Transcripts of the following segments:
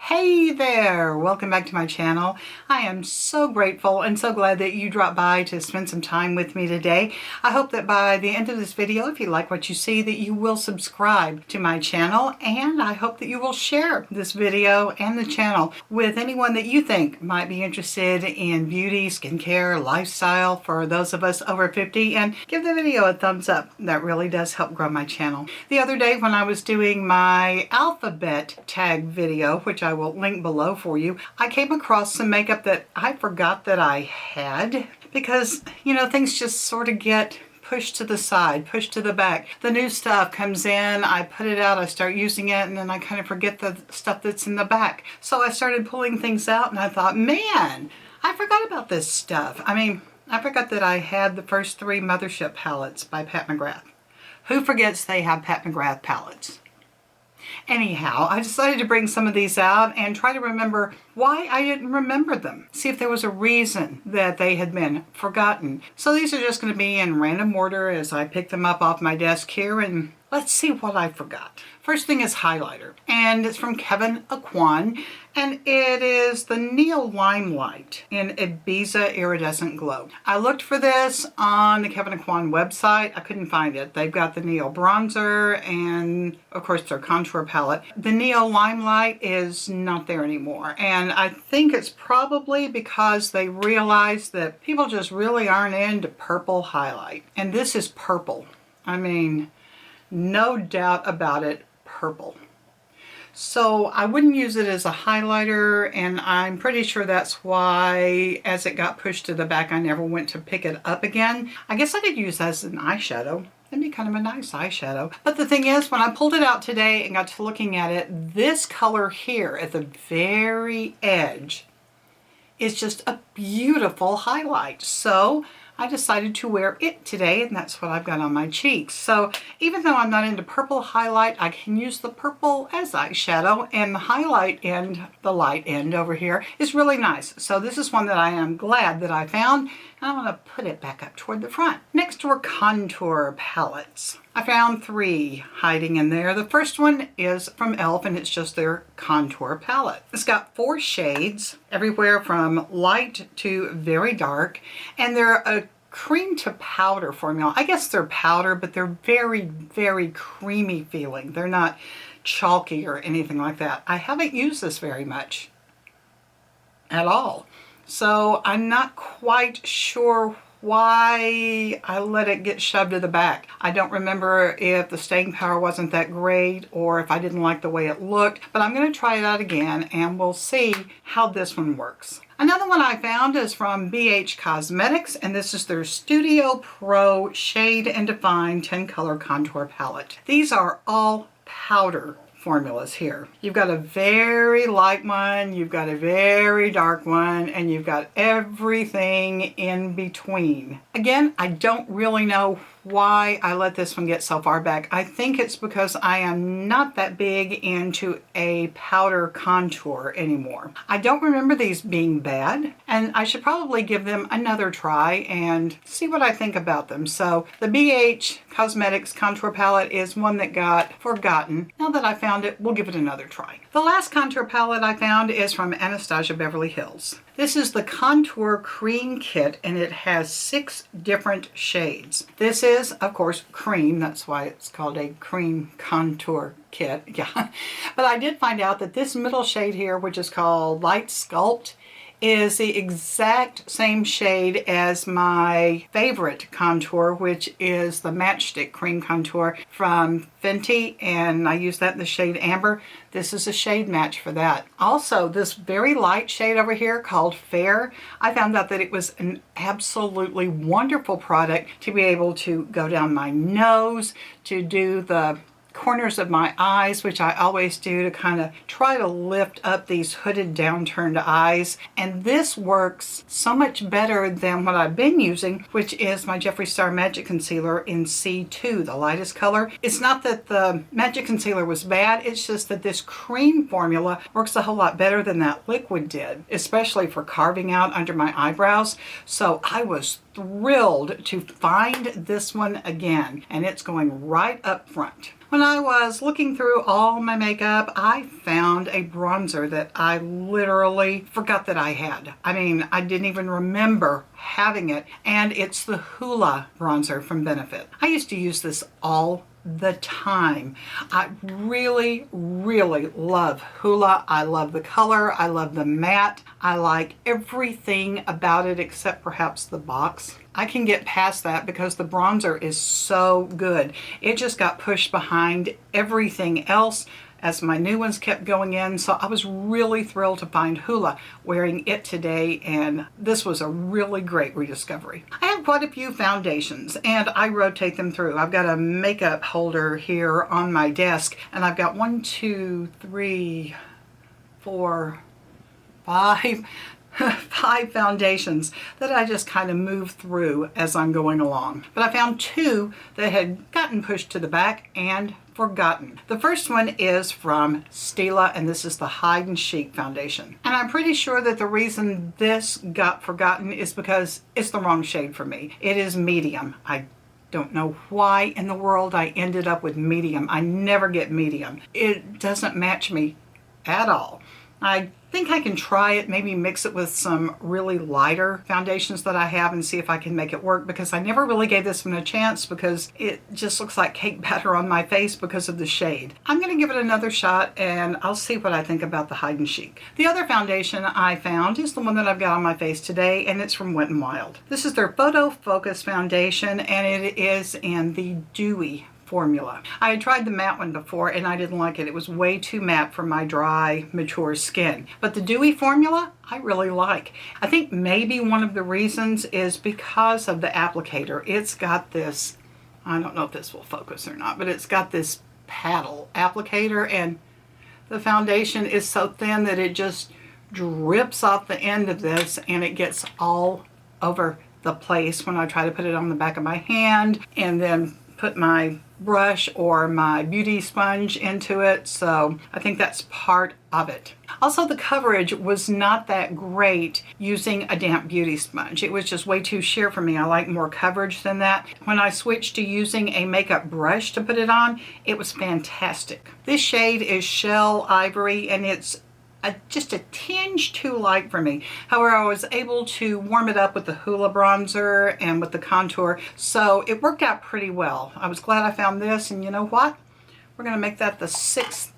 Hey there! Welcome back to my channel. I am so grateful and so glad that you dropped by to spend some time with me today. I hope that by the end of this video, if you like what you see, that you will subscribe to my channel, and I hope that you will share this video and the channel with anyone that you think might be interested in beauty, skincare, lifestyle for those of us over 50, and give the video a thumbs up. That really does help grow my channel. The other day when I was doing my alphabet tag video, which I will link below for you, I came across some makeup that I forgot that I had because, you know, things just sort of get pushed to the side, pushed to the back. The new stuff comes in, I put it out, I start using it, and then I kind of forget the stuff that's in the back. So I started pulling things out and I thought, man, I forgot about this stuff. I mean, I forgot that I had the first 3 Mothership palettes by Pat McGrath. Who forgets they have Pat McGrath palettes? Anyhow, I decided to bring some of these out and try to remember why I didn't remember them. See if there was a reason that they had been forgotten. So these are just going to be in random order as I pick them up off my desk here, and let's see what I forgot. First thing is highlighter, and it's from Kevyn Aucoin, and it is the Neon Limelight in Ibiza Iridescent Glow. I looked for this on the Kevyn Aucoin website. I couldn't find it. They've got the Neon Bronzer and, of course, their contour palette. The Neon Limelight is not there anymore, and I think it's probably because they realized that people just really aren't into purple highlight. And this is purple. I mean, no doubt about it, purple. So I wouldn't use it as a highlighter, and I'm pretty sure that's why as it got pushed to the back I never went to pick it up again. I guess I could use that as an eyeshadow. It'd be kind of a nice eyeshadow. But the thing is, when I pulled it out today and got to looking at it, this color here at the very edge is just a beautiful highlight. So I decided to wear it today, and that's what I've got on my cheeks. So even though I'm not into purple highlight, I can use the purple as eyeshadow, and the highlight end, the light end over here, is really nice. So this is one that I am glad that I found, and I'm going to put it back up toward the front. Next were contour palettes. I found 3 hiding in there. The first one is from e.l.f. and it's just their contour palette. It's got 4 shades, everywhere from light to very dark, and they're a cream to powder formula. I guess they're powder, but they're very, very creamy feeling. They're not chalky or anything like that. I haven't used this very much at all, so I'm not quite sure why I let it get shoved to the back. I don't remember if the staying power wasn't that great or if I didn't like the way it looked, but I'm going to try it out again and we'll see how this one works. Another one I found is from BH Cosmetics, and this is their Studio Pro Shade and Define 10 Color Contour Palette. These are all powder formulas here. You've got a very light one, you've got a very dark one, and you've got everything in between. Again, I don't really know why I let this one get so far back. I think it's because I am not that big into a powder contour anymore. I don't remember these being bad, and I should probably give them another try and see what I think about them. So the BH Cosmetics contour palette is one that got forgotten. Now that I found it, we'll give it another try. The last contour palette I found is from Anastasia Beverly Hills. This is the Contour Cream Kit, and it has 6 different shades. This is, of course, cream. That's why it's called a cream contour kit. Yeah. But I did find out that this middle shade here, which is called Light Sculpt, is the exact same shade as my favorite contour, which is the Matchstick Cream Contour from Fenty, and I use that in the shade Amber. This is a shade match for that. Also, this very light shade over here called Fair, I found out that it was an absolutely wonderful product to be able to go down my nose, to do the corners of my eyes, which I always do to kind of try to lift up these hooded downturned eyes. And this works so much better than what I've been using, which is my Jeffree Star Magic Concealer in C2, the lightest color. It's not that the Magic Concealer was bad, it's just that this cream formula works a whole lot better than that liquid did, especially for carving out under my eyebrows. So I was thrilled to find this one again, and it's going right up front. When I was looking through all my makeup, I found a bronzer that I literally forgot that I had. I mean, I didn't even remember having it, and it's the Hoola bronzer from Benefit. I used to use this all the time. I really, really love Hoola. I love the color. I love the matte. I like everything about it except perhaps the box. I can get past that because the bronzer is so good. It just got pushed behind everything else as my new ones kept going in. So I was really thrilled to find Hoola wearing it today, and this was a really great rediscovery. I have quite a few foundations and I rotate them through. I've got a makeup holder here on my desk, and I've got 1, 2, 3, 4, 5 5 foundations that I just kind of move through as I'm going along. But I found 2 that had gotten pushed to the back and forgotten. The first one is from Stila, and this is the Hide and Chic foundation. And I'm pretty sure that the reason this got forgotten is because it's the wrong shade for me. It is medium. I don't know why in the world I ended up with medium. I never get medium. It doesn't match me at all. I think I can try it, maybe mix it with some really lighter foundations that I have and see if I can make it work, because I never really gave this one a chance because it just looks like cake batter on my face because of the shade. I'm going to give it another shot and I'll see what I think about the Hide and Chic. The other foundation I found is the one that I've got on my face today, and it's from Wet n Wild. This is their Photo Focus foundation, and it is in the Dewy formula. I had tried the matte one before and I didn't like it. It was way too matte for my dry, mature skin. But the Dewy formula, I really like. I think maybe one of the reasons is because of the applicator. It's got this, I don't know if this will focus or not, but it's got this paddle applicator, and the foundation is so thin that it just drips off the end of this and it gets all over the place when I try to put it on the back of my hand and then put my brush or my beauty sponge into it. So I think that's part of it. Also, the coverage was not that great using a damp beauty sponge. It was just way too sheer for me. I like more coverage than that. When I switched to using a makeup brush to put it on, it was fantastic. This shade is Shell Ivory, and it's just a tinge too light for me. However, I was able to warm it up with the Hoola bronzer and with the contour, so it worked out pretty well. I was glad I found this, and you know what? We're going to make that the 6th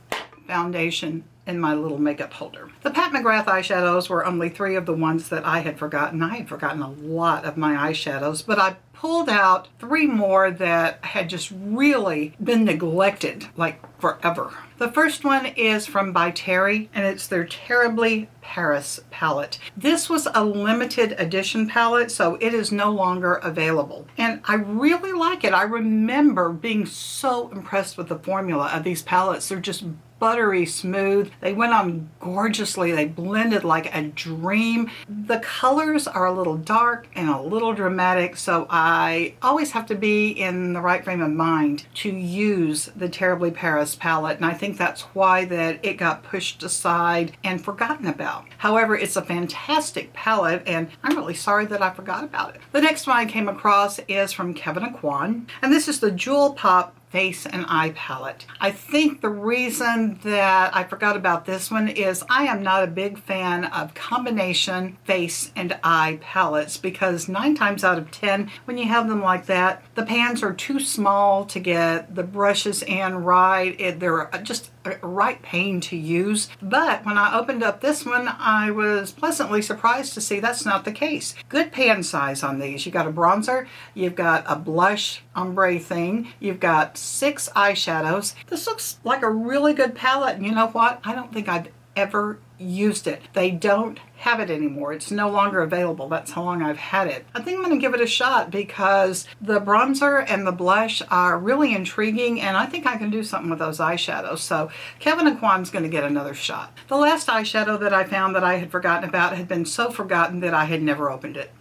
foundation in my little makeup holder. The Pat McGrath eyeshadows were only 3 of the ones that I had forgotten. I had forgotten a lot of my eyeshadows, but I pulled out 3 more that had just really been neglected like forever. The first one is from By Terry, and it's their Terribly Paris palette. This was a limited edition palette, so it is no longer available. And I really like it. I remember being so impressed with the formula of these palettes. They're just buttery smooth. They went on gorgeously. They blended like a dream. The colors are a little dark and a little dramatic, so I always have to be in the right frame of mind to use the Terribly Paris palette, and I think that's why that it got pushed aside and forgotten about. However, it's a fantastic palette, and I'm really sorry that I forgot about it. The next one I came across is from Kevyn Aucoin, and this is the JEWELPOP Face and Eye palette. I think the reason that I forgot about this one is I am not a big fan of combination face and eye palettes, because 9 times out of 10 when you have them like that, the pans are too small to get the brushes in right. They're just a right pain to use. But when I opened up this one, I was pleasantly surprised to see that's not the case. Good pan size on these. You've got a bronzer, you've got a blush ombre thing, you've got 6 eyeshadows. This looks like a really good palette, and you know what? I don't think I've ever used it. They don't have it anymore. It's no longer available. That's how long I've had it. I think I'm going to give it a shot because the bronzer and the blush are really intriguing, and I think I can do something with those eyeshadows. So Kevyn Aucoin's going to get another shot. The last eyeshadow that I found that I had forgotten about had been so forgotten that I had never opened it,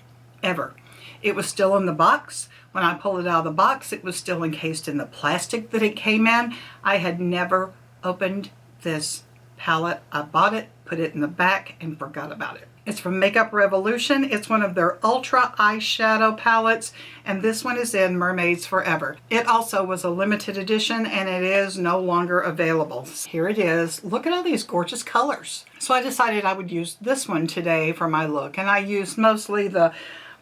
ever. It was still in the box. When I pulled it out of the box, it was still encased in the plastic that it came in. I had never opened this palette. I bought it put it in the back and forgot about it. It's from Makeup Revolution. It's one of their Ultra Eyeshadow palettes, and this one is in Mermaids Forever. It also was a limited edition, and it is no longer available. Here it is. Look at all these gorgeous colors. So I decided I would use this one today for my look, and I used mostly the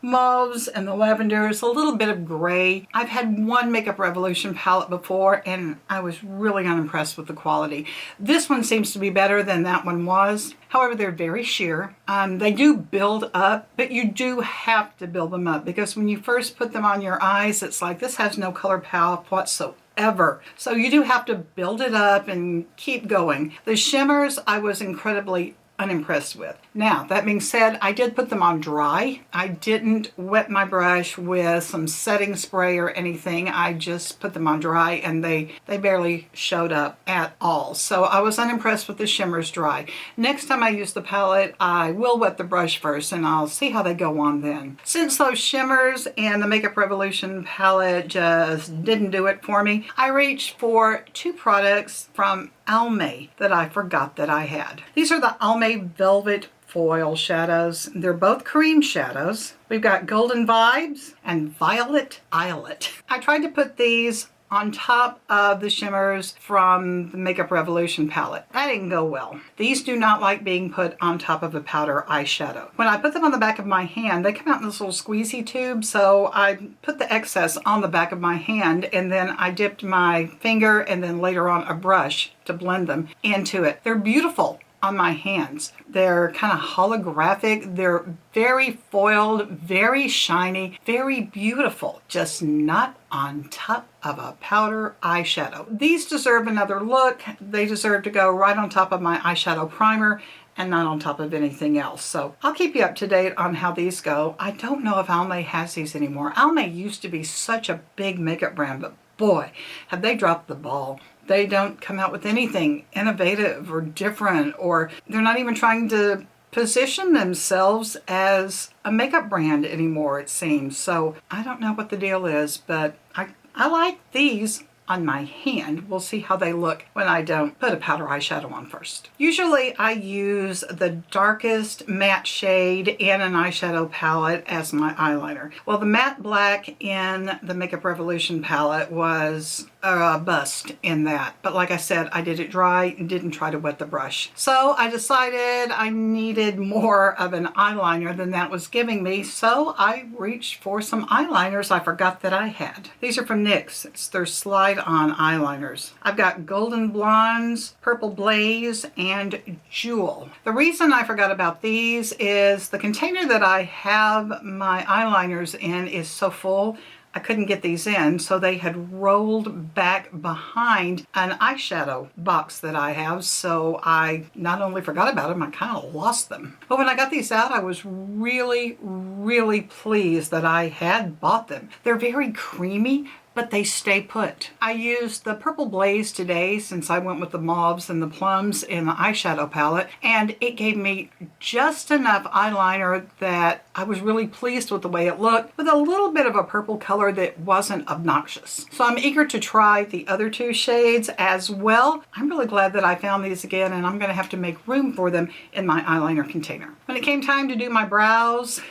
mauves and the lavenders, a little bit of gray. I've had one Makeup Revolution palette before and I was really unimpressed with the quality. This one seems to be better than that one was. However, they're very sheer. They do build up, but you do have to build them up because when you first put them on your eyes, it's like this has no color palette whatsoever. So you do have to build it up and keep going. The shimmers I was incredibly unimpressed with. Now, that being said, I did put them on dry. I didn't wet my brush with some setting spray or anything. I just put them on dry and they barely showed up at all. So I was unimpressed with the shimmers dry. Next time I use the palette, I will wet the brush first and I'll see how they go on then. Since those shimmers and the Makeup Revolution palette just didn't do it for me, I reached for two products from Almay that I forgot that I had. These are the Almay Velvet Foil shadows. They're both cream shadows. We've got Golden Vibes and Violet Eyelet. I tried to put these on top of the shimmers from the Makeup Revolution palette. That didn't go well. These do not like being put on top of a powder eyeshadow. When I put them on the back of my hand, they come out in this little squeezy tube, so I put the excess on the back of my hand and then I dipped my finger and then later on a brush to blend them into it. They're beautiful on my hands. They're kind of holographic. They're very foiled, very shiny, very beautiful, just not on top of a powder eyeshadow. These deserve another look. They deserve to go right on top of my eyeshadow primer and not on top of anything else. So I'll keep you up to date on how these go. I don't know if Almay has these anymore. Almay used to be such a big makeup brand, but boy, have they dropped the ball. They don't come out with anything innovative or different, or they're not even trying to position themselves as a makeup brand anymore, it seems. So I don't know what the deal is, but I like these on my hand. We'll see how they look when I don't put a powder eyeshadow on first. Usually I use the darkest matte shade in an eyeshadow palette as my eyeliner. Well, the matte black in the Makeup Revolution palette was a bust in that. But like I said, I did it dry and didn't try to wet the brush. So I decided I needed more of an eyeliner than that was giving me. So I reached for some eyeliners I forgot that I had. These are from NYX. It's their slide on eyeliners. I've got Golden Blondes, Purple Blaze, and Jewel. The reason I forgot about these is the container that I have my eyeliners in is so full I couldn't get these in, so they had rolled back behind an eyeshadow box that I have, so I not only forgot about them, I kind of lost them. But when I got these out, I was really, really pleased that I had bought them. They're very creamy, but they stay put. I used the Purple Blaze today since I went with the mauves and the plums in the eyeshadow palette, and it gave me just enough eyeliner that I was really pleased with the way it looked, with a little bit of a purple color that wasn't obnoxious. So I'm eager to try the other two shades as well. I'm really glad that I found these again, and I'm gonna have to make room for them in my eyeliner container. When it came time to do my brows,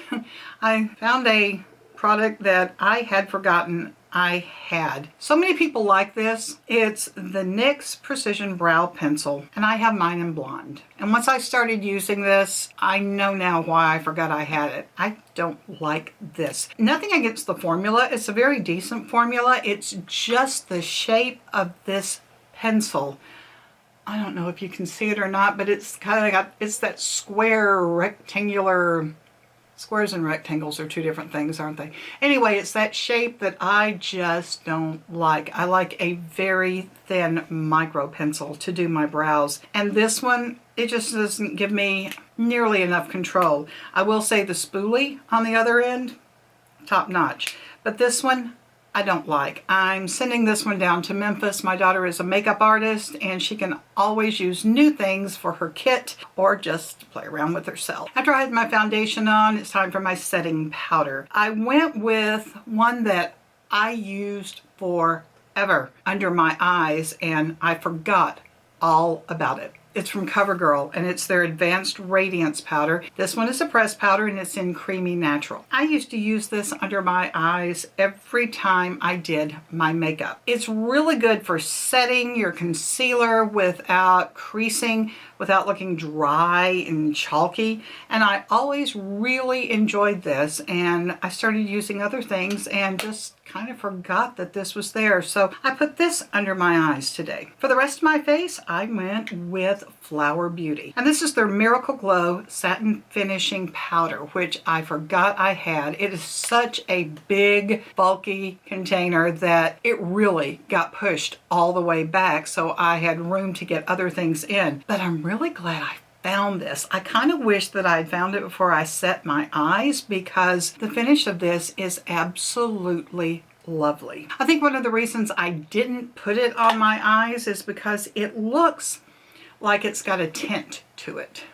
I found a product that I had forgotten I had. So many people like this. It's the NYX Precision Brow Pencil, and I have mine in blonde. And once I started using this, I know now why I forgot I had it. I don't like this. Nothing against the formula. It's a very decent formula. It's just the shape of this pencil. I don't know if you can see it or not, but it's kind of got, it's that square rectangular. Squares and rectangles are two different things, aren't they? Anyway, it's that shape that I just don't like. I like a very thin micro pencil to do my brows. And this one, it just doesn't give me nearly enough control. I will say the spoolie on the other end, top notch. But this one, I don't like. I'm sending this one down to Memphis. My daughter is a makeup artist and she can always use new things for her kit or just to play around with herself. After I had my foundation on, it's time for my setting powder. I went with one that I used forever under my eyes and I forgot all about it. It's from CoverGirl, and it's their Advanced Radiance Powder. This one is a pressed powder, and it's in Creamy Natural. I used to use this under my eyes every time I did my makeup. It's really good for setting your concealer without creasing, without looking dry and chalky. And I always really enjoyed this, and I started using other things and just kind of forgot that this was there. So I put this under my eyes today. For the rest of my face, I went with Flower Beauty. And this is their Miracle Glow Satin Finishing Powder, which I forgot I had. It is such a big, bulky container that it really got pushed all the way back, so I had room to get other things in. But I'm really glad I found this. I kind of wish that I had found it before I set my eyes, because the finish of this is absolutely lovely. I think one of the reasons I didn't put it on my eyes is because it looks like it's got a tint to it.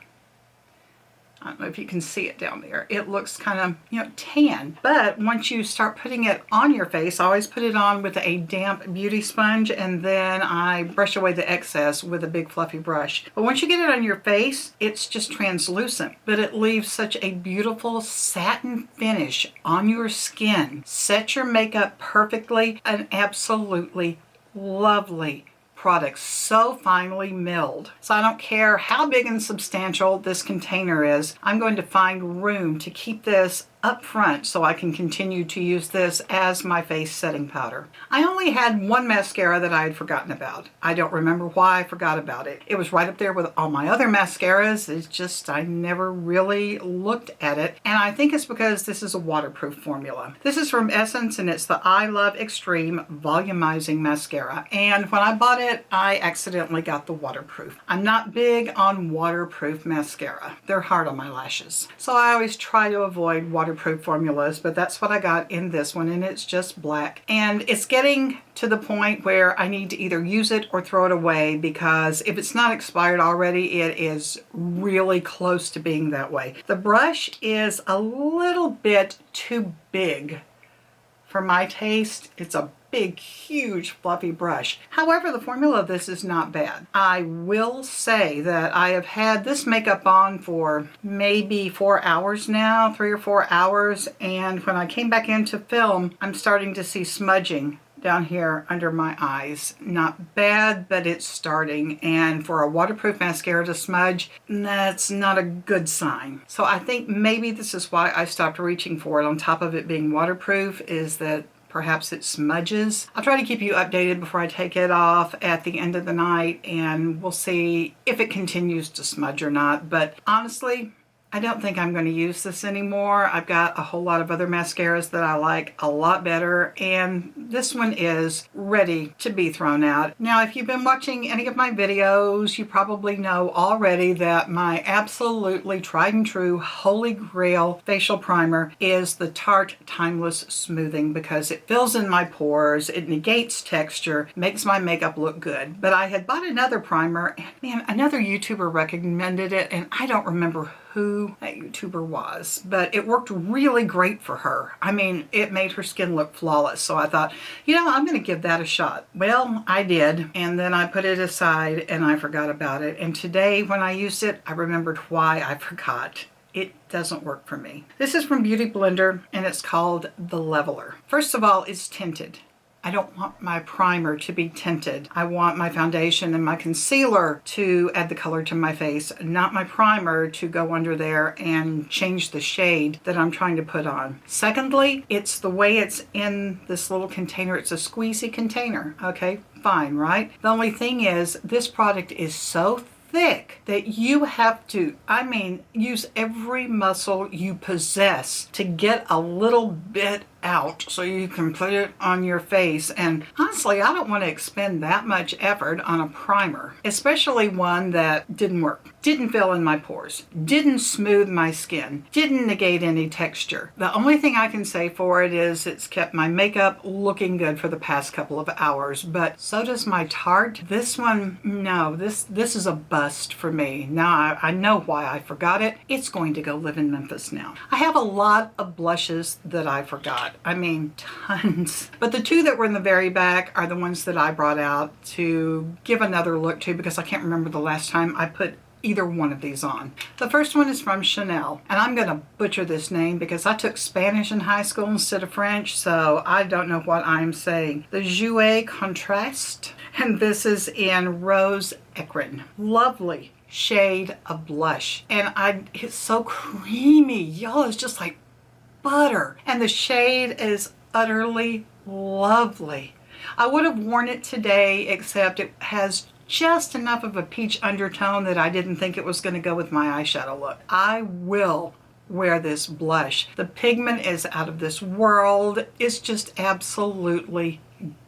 I don't know if you can see it down there. It looks kind of, you know, tan. But once you start putting it on your face, I always put it on with a damp beauty sponge, and then I brush away the excess with a big fluffy brush. But once you get it on your face, it's just translucent, but it leaves such a beautiful satin finish on your skin. Sets your makeup perfectly. An absolutely lovely product, so finely milled. So I don't care how big and substantial this container is, I'm going to find room to keep this up front so I can continue to use this as my face setting powder. I only had one mascara that I had forgotten about. I don't remember why I forgot about it. It was right up there with all my other mascaras. It's just I never really looked at it, and I think it's because this is a waterproof formula. This is from Essence, and it's the I Love Extreme Volumizing Mascara, and when I bought it I accidentally got the waterproof. I'm not big on waterproof mascara. They're hard on my lashes, so I always try to avoid waterproof formulas, but that's what I got in this one, and it's just black. And it's getting to the point where I need to either use it or throw it away, because if it's not expired already, it is really close to being that way. The brush is a little bit too big for my taste. It's a big, huge, fluffy brush. However, the formula of this is not bad. I will say that I have had this makeup on for maybe 4 hours now, 3 or 4 hours, and when I came back in to film, I'm starting to see smudging down here under my eyes. Not bad, but it's starting, and for a waterproof mascara to smudge, that's not a good sign. So I think maybe this is why I stopped reaching for it, on top of it being waterproof, is that perhaps it smudges. I'll try to keep you updated before I take it off at the end of the night, and we'll see if it continues to smudge or not. But honestly, I don't think I'm going to use this anymore. I've got a whole lot of other mascaras that I like a lot better, and this one is ready to be thrown out. Now, if you've been watching any of my videos, you probably know already that my absolutely tried and true holy grail facial primer is the Tarte Timeless Smoothing, because it fills in my pores, it negates texture, makes my makeup look good. But I had bought another primer, and man, another YouTuber recommended it, and I don't remember who that YouTuber was, but it worked really great for her. I mean, it made her skin look flawless. So I thought, you know, I'm going to give that a shot. Well, I did, and then I put it aside and I forgot about it. And today when I used it, I remembered why I forgot. It doesn't work for me. This is from Beauty Blender, and it's called The Leveler. First of all, it's tinted. I don't want my primer to be tinted. I want my foundation and my concealer to add the color to my face, not my primer to go under there and change the shade that I'm trying to put on. Secondly, it's the way it's in this little container. It's a squeezy container. Okay, fine, right? The only thing is, this product is so thick that you have to, I mean, use every muscle you possess to get a little bit out so you can put it on your face. And honestly, I don't want to expend that much effort on a primer, especially one that didn't work, didn't fill in my pores, didn't smooth my skin, didn't negate any texture. The only thing I can say for it is it's kept my makeup looking good for the past couple of hours, but so does my Tarte. This one, no, this is a bust for me. Now I know why I forgot it. It's going to go live in Memphis now. I have a lot of blushes that I forgot. lot. I mean, tons. But the two that were in the very back are the ones that I brought out to give another look to, because I can't remember the last time I put either one of these on. The first one is from Chanel, and I'm gonna butcher this name because I took Spanish in high school instead of French, so I don't know what I'm saying. The Jouer Contrast, and this is in Rose Ecrin. Lovely shade of blush, and it's so creamy. Y'all, it's just like butter, and the shade is utterly lovely. I would have worn it today, except it has just enough of a peach undertone that I didn't think it was going to go with my eyeshadow look. I will wear this blush. The pigment is out of this world. It's just absolutely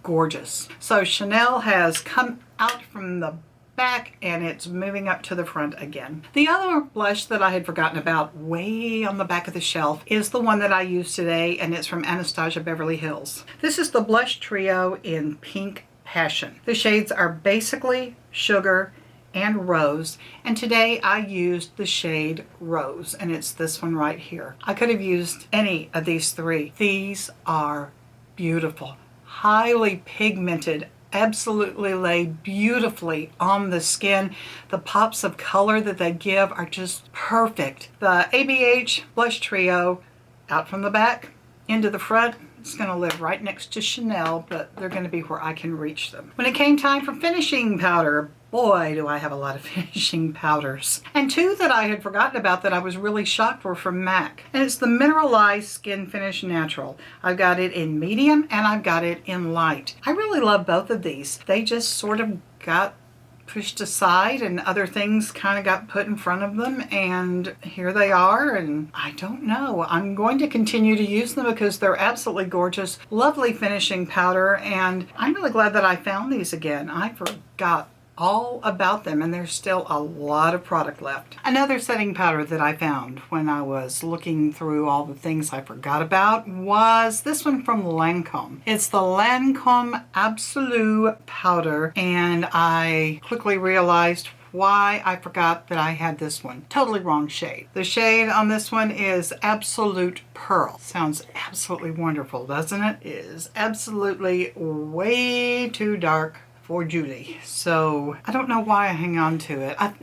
gorgeous. So Chanel has come out from the back and it's moving up to the front again. The other blush that I had forgotten about way on the back of the shelf is the one that I used today, and it's from Anastasia Beverly Hills. This is the blush trio in Pink Passion. The shades are basically Sugar and Rose, and today I used the shade Rose, and it's this one right here. I could have used any of these three. These are beautiful, highly pigmented, absolutely lay beautifully on the skin. The pops of color that they give are just perfect. The ABH blush trio, out from the back into the front. It's going to live right next to Chanel, but they're going to be where I can reach them. When it came time for finishing powder, boy, do I have a lot of finishing powders. And two that I had forgotten about that I was really shocked were from MAC. And it's the Mineralized Skin Finish Natural. I've got it in medium and I've got it in light. I really love both of these. They just sort of got pushed aside and other things kind of got put in front of them, and here they are. And I don't know, I'm going to continue to use them because they're absolutely gorgeous, lovely finishing powder, and I'm really glad that I found these again. I forgot all about them, and there's still a lot of product left. Another setting powder that I found when I was looking through all the things I forgot about was this one from Lancome. It's the Lancome Absolute powder, and I quickly realized why I forgot that I had this one. Totally wrong shade. The shade on this one is Absolute Pearl. Sounds absolutely wonderful, doesn't it? It is absolutely way too dark for Judy. So I don't know why I hang on to it. I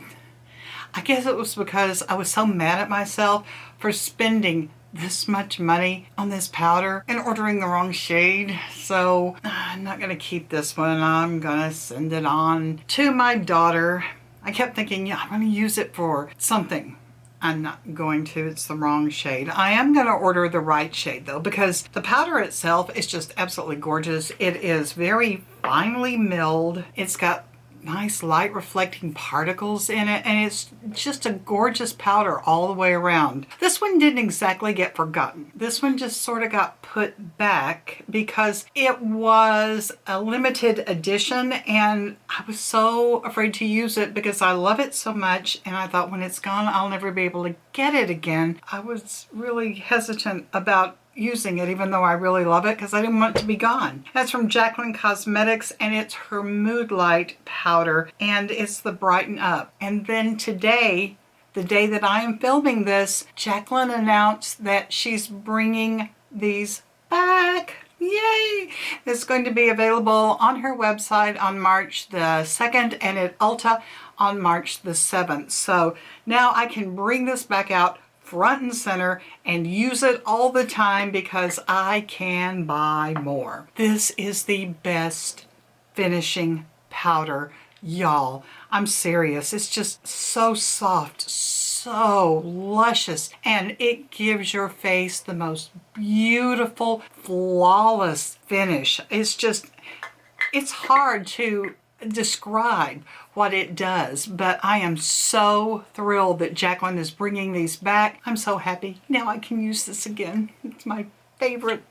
guess it was because I was so mad at myself for spending this much money on this powder and ordering the wrong shade. So I'm not gonna keep this one. I'm gonna send it on to my daughter. I kept thinking, yeah, I'm gonna use it for something. I'm not going to. It's the wrong shade. I am going to order the right shade though, because the powder itself is just absolutely gorgeous. It is very finely milled. It's got nice light reflecting particles in it, and it's just a gorgeous powder all the way around. This one didn't exactly get forgotten. This one just sort of got put back because it was a limited edition, and I was so afraid to use it because I love it so much, and I thought when it's gone I'll never be able to get it again. I was really hesitant about using it, even though I really love it, because I didn't want it to be gone. That's from Jaclyn Cosmetics, and it's her Moodlight powder, and it's the Brighten Up. And then today, the day that I am filming this, Jaclyn announced that she's bringing these back. Yay! It's going to be available on her website on March the 2nd and at Ulta on March the 7th. So now I can bring this back out front and center and use it all the time because I can buy more. This is the best finishing powder, y'all. I'm serious. It's just so soft, so luscious, and it gives your face the most beautiful, flawless finish. It's hard to describe what it does, but I am so thrilled that Jaclyn is bringing these back. I'm so happy. Now I can use this again. It's my favorite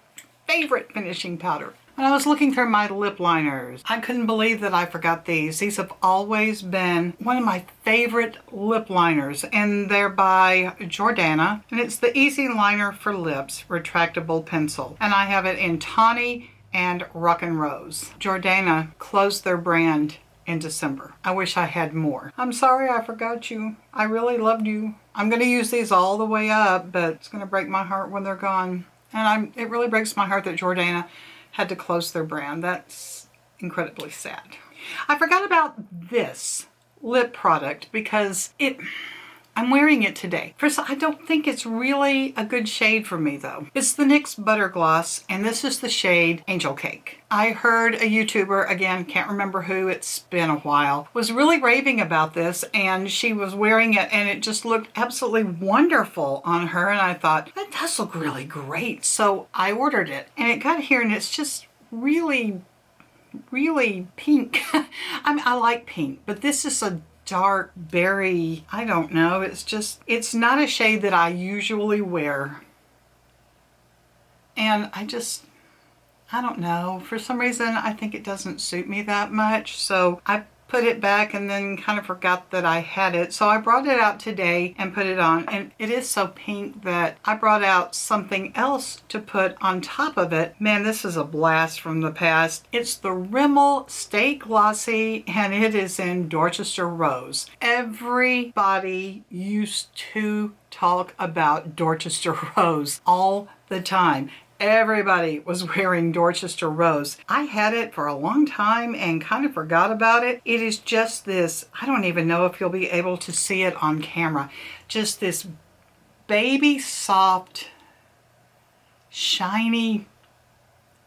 finishing powder. When I was looking through my lip liners, I couldn't believe that I forgot these. These have always been one of my favorite lip liners, and they're by Jordana, and it's the Easy Liner for Lips Retractable Pencil, and I have it in Tawny and Rock and Rose. Jordana closed their brand in December. I wish I had more. I'm sorry I forgot you. I really loved you. I'm going to use these all the way up, but it's going to break my heart when they're gone. And it really breaks my heart that Jordana had to close their brand. That's incredibly sad. I forgot about this lip product because I'm wearing it today. First, I don't think it's really a good shade for me though. It's the NYX Butter Gloss, and this is the shade Angel Cake. I heard a YouTuber, again, can't remember who, it's been a while, was really raving about this, and she was wearing it and it just looked absolutely wonderful on her, and I thought, that does look really great. So I ordered it, and it got here and it's just really, really pink. I mean, I like pink, but this is a dark berry, I don't know, it's not a shade that I usually wear, and I don't know, for some reason I think it doesn't suit me that much, so I put it back and then kind of forgot that I had it. So I brought it out today and put it on, and it is so pink that I brought out something else to put on top of it. Man, this is a blast from the past. It's the Rimmel Stay Glossy, and it is in Dorchester Rose. Everybody used to talk about Dorchester Rose all the time. Everybody was wearing Dorchester Rose. I had it for a long time and kind of forgot about it. It is just this, I don't even know if you'll be able to see it on camera, just this baby soft, shiny,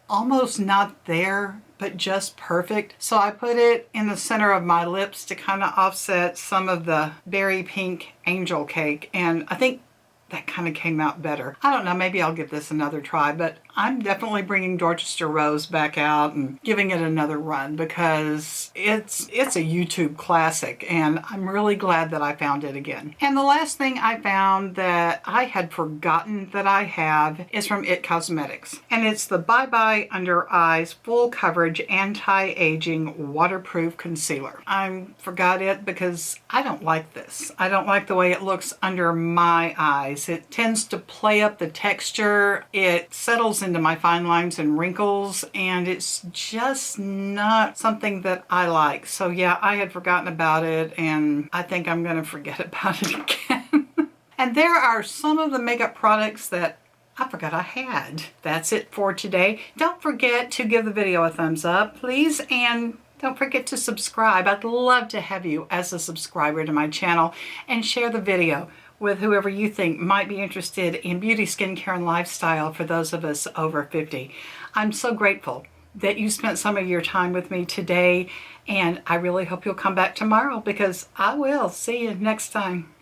almost not there, but just perfect. So I put it in the center of my lips to kind of offset some of the berry pink Angel Cake, and I think that kind of came out better. I don't know, maybe I'll give this another try, but I'm definitely bringing Dorchester Rose back out and giving it another run because it's a YouTube classic, and I'm really glad that I found it again. And the last thing I found that I had forgotten that I have is from IT Cosmetics, and it's the Bye Bye Under Eyes Full Coverage Anti-Aging Waterproof Concealer. I forgot it because I don't like this. I don't like the way it looks under my eyes. It tends to play up the texture. It settles into my fine lines and wrinkles, and it's just not something that I like. So yeah, I had forgotten about it, and I think I'm gonna forget about it again. And there are some of the makeup products that I forgot I had. That's it for today. Don't forget to give the video a thumbs up, please, and don't forget to subscribe. I'd love to have you as a subscriber to my channel, and share the video with whoever you think might be interested in beauty, skincare, and lifestyle for those of us over 50. I'm so grateful that you spent some of your time with me today, and I really hope you'll come back tomorrow because I will. See you next time.